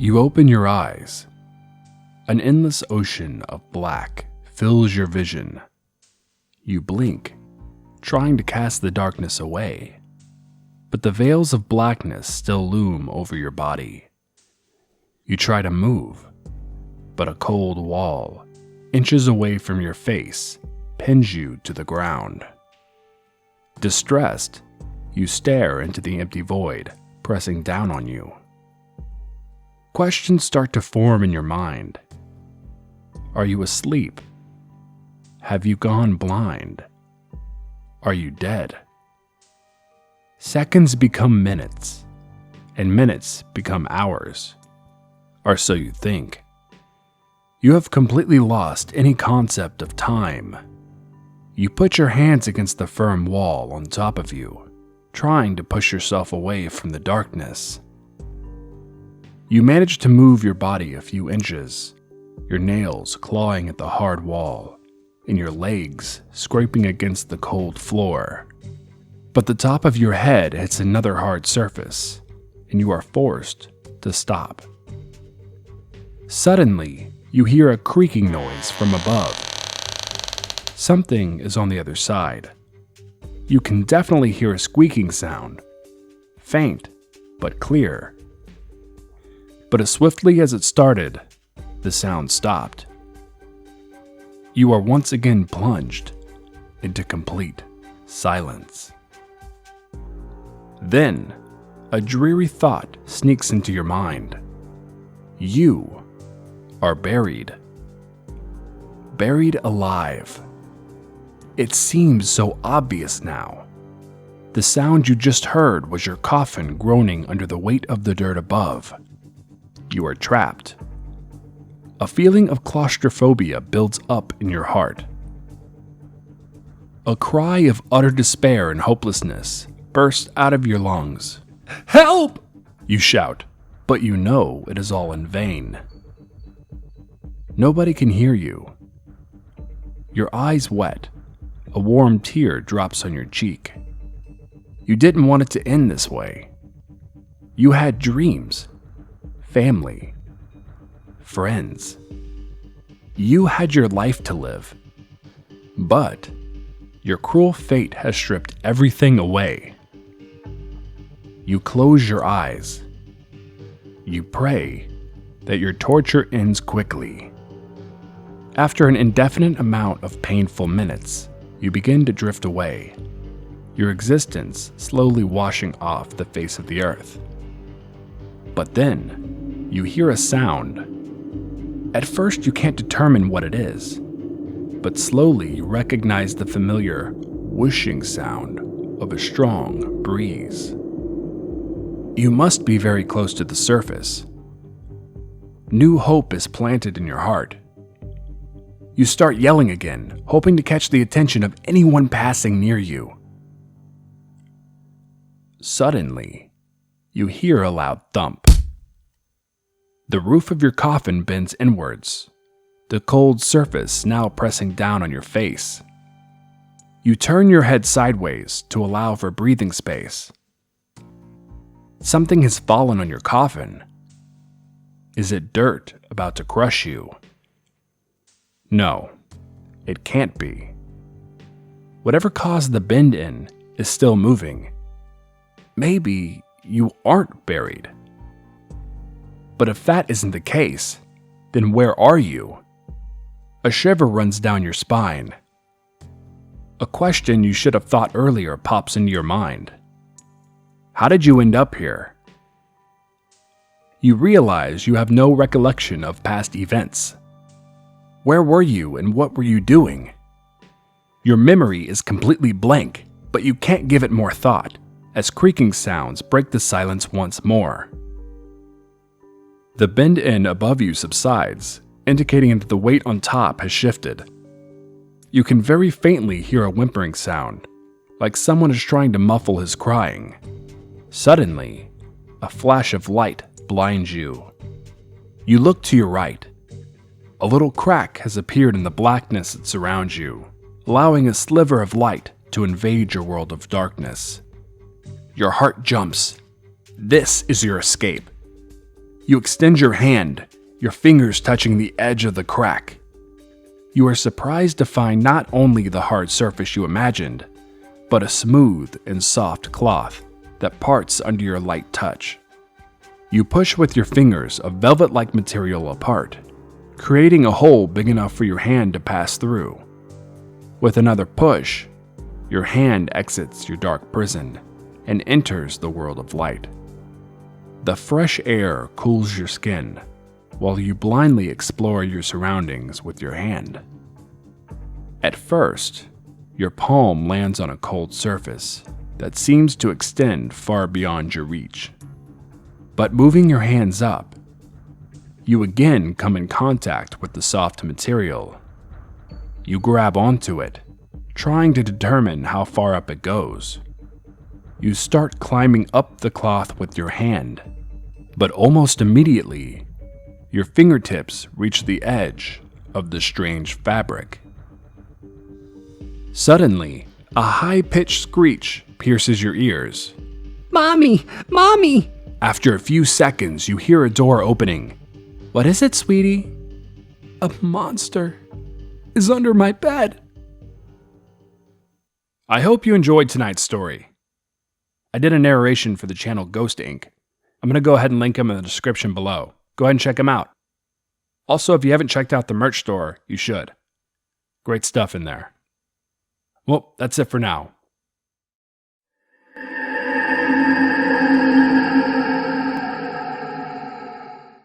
You open your eyes. An endless ocean of black fills your vision. You blink, trying to cast the darkness away, but the veils of blackness still loom over your body. You try to move, but a cold wall, inches away from your face, pins you to the ground. Distressed, you stare into the empty void, pressing down on you. Questions start to form in your mind. Are you asleep? Have you gone blind? Are you dead? Seconds become minutes, and minutes become hours. Or so you think. You have completely lost any concept of time. You put your hands against the firm wall on top of you, trying to push yourself away from the darkness. You manage to move your body a few inches, your nails clawing at the hard wall, and your legs scraping against the cold floor. But the top of your head hits another hard surface, and you are forced to stop. Suddenly, you hear a creaking noise from above. Something is on the other side. You can definitely hear a squeaking sound, faint but clear. But as swiftly as it started, the sound stopped. You are once again plunged into complete silence. Then, a dreary thought sneaks into your mind. You are buried. Buried alive. It seems so obvious now. The sound you just heard was your coffin groaning under the weight of the dirt above. You are trapped. A feeling of claustrophobia builds up in your heart. A cry of utter despair and hopelessness bursts out of your lungs. "Help!" you shout, but you know it is all in vain. Nobody can hear you. Your eyes wet. A warm tear drops on your cheek. You didn't want it to end this way. You had dreams, family, friends. You had your life to live. But your cruel fate has stripped everything away. You close your eyes. You pray that your torture ends quickly. After an indefinite amount of painful minutes, you begin to drift away, your existence slowly washing off the face of the earth. But then, you hear a sound. At first, you can't determine what it is, but slowly you recognize the familiar whooshing sound of a strong breeze. You must be very close to the surface. New hope is planted in your heart. You start yelling again, hoping to catch the attention of anyone passing near you. Suddenly, you hear a loud thump. The roof of your coffin bends inwards, the cold surface now pressing down on your face. You turn your head sideways to allow for breathing space. Something has fallen on your coffin. Is it dirt about to crush you? No, it can't be. Whatever caused the bend in is still moving. Maybe you aren't buried. But if that isn't the case, then where are you? A shiver runs down your spine. A question you should have thought earlier pops into your mind. How did you end up here? You realize you have no recollection of past events. Where were you and what were you doing? Your memory is completely blank, but you can't give it more thought, as creaking sounds break the silence once more. The bend in above you subsides, indicating that the weight on top has shifted. You can very faintly hear a whimpering sound, like someone is trying to muffle his crying. Suddenly, a flash of light blinds you. You look to your right. A little crack has appeared in the blackness that surrounds you, allowing a sliver of light to invade your world of darkness. Your heart jumps. This is your escape. You extend your hand, your fingers touching the edge of the crack. You are surprised to find not only the hard surface you imagined, but a smooth and soft cloth that parts under your light touch. You push with your fingers a velvet-like material apart, creating a hole big enough for your hand to pass through. With another push, your hand exits your dark prison and enters the world of light. The fresh air cools your skin, while you blindly explore your surroundings with your hand. At first, your palm lands on a cold surface that seems to extend far beyond your reach. But moving your hands up, you again come in contact with the soft material. You grab onto it, trying to determine how far up it goes. You start climbing up the cloth with your hand, but almost immediately, your fingertips reach the edge of the strange fabric. Suddenly, a high-pitched screech pierces your ears. Mommy! Mommy! After a few seconds, you hear a door opening. What is it, sweetie? A monster is under my bed. I hope you enjoyed tonight's story. I did a narration for the channel GhostInk. I'm going to go ahead and link him in the description below. Go ahead and check him out. Also, if you haven't checked out the merch store, you should. Great stuff in there. Well, that's it for now.